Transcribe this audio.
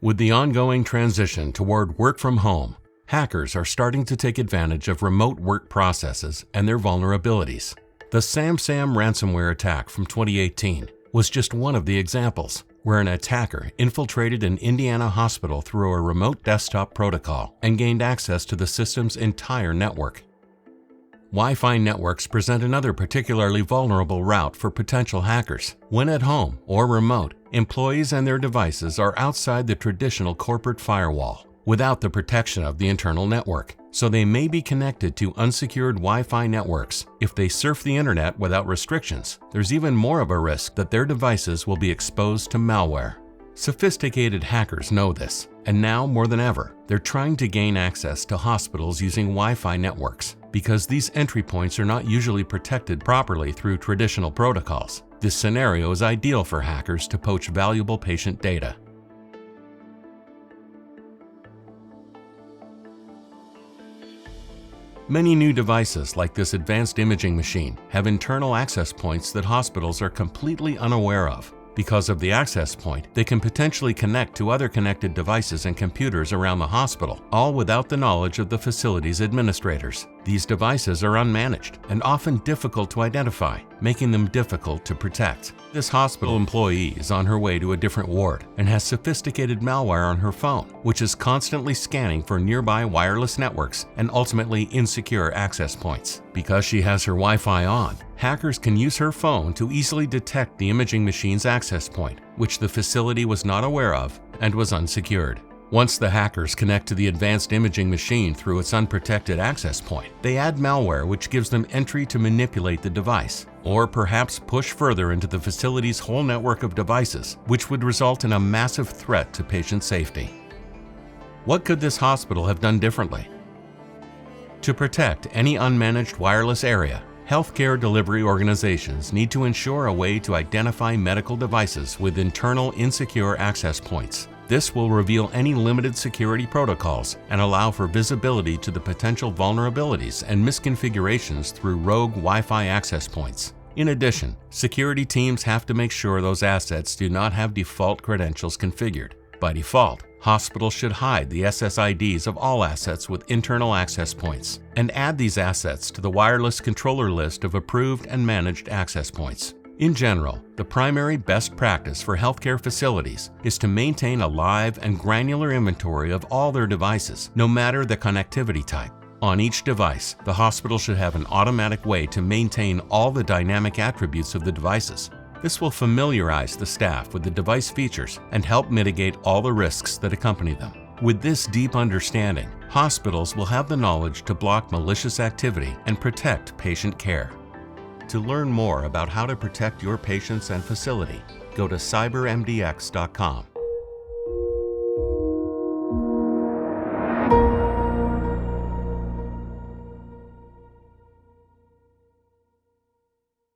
With the ongoing transition toward work from home, hackers are starting to take advantage of remote work processes and their vulnerabilities. The SamSam ransomware attack from 2018 was just one of the examples, where an attacker infiltrated an Indiana hospital through a remote desktop protocol and gained access to the system's entire network. Wi-Fi networks present another particularly vulnerable route for potential hackers. When at home or remote, employees and their devices are outside the traditional corporate firewall, without the protection of the internal network, so they may be connected to unsecured Wi-Fi networks. If they surf the internet without restrictions, there's even more of a risk that their devices will be exposed to malware. Sophisticated hackers know this, and now more than ever, they're trying to gain access to hospitals using Wi-Fi networks, because these entry points are not usually protected properly through traditional protocols. This scenario is ideal for hackers to poach valuable patient data. Many new devices like this advanced imaging machine have internal access points that hospitals are completely unaware of. Because of the access point, they can potentially connect to other connected devices and computers around the hospital, all without the knowledge of the facility's administrators. These devices are unmanaged and often difficult to identify, making them difficult to protect. This hospital employee is on her way to a different ward and has sophisticated malware on her phone, which is constantly scanning for nearby wireless networks and ultimately insecure access points. Because she has her Wi-Fi on, hackers can use her phone to easily detect the imaging machine's access point, which the facility was not aware of and was unsecured. Once the hackers connect to the advanced imaging machine through its unprotected access point, they add malware which gives them entry to manipulate the device, or perhaps push further into the facility's whole network of devices, which would result in a massive threat to patient safety. What could this hospital have done differently? To protect any unmanaged wireless area, healthcare delivery organizations need to ensure a way to identify medical devices with internal insecure access points. This will reveal any limited security protocols and allow for visibility to the potential vulnerabilities and misconfigurations through rogue Wi-Fi access points. In addition, security teams have to make sure those assets do not have default credentials configured. By default, hospitals should hide the SSIDs of all assets with internal access points and add these assets to the wireless controller list of approved and managed access points. In general, the primary best practice for healthcare facilities is to maintain a live and granular inventory of all their devices, no matter the connectivity type. On each device, the hospital should have an automatic way to maintain all the dynamic attributes of the devices. This will familiarize the staff with the device features and help mitigate all the risks that accompany them. With this deep understanding, hospitals will have the knowledge to block malicious activity and protect patient care. To learn more about how to protect your patients and facility, go to cybermdx.com.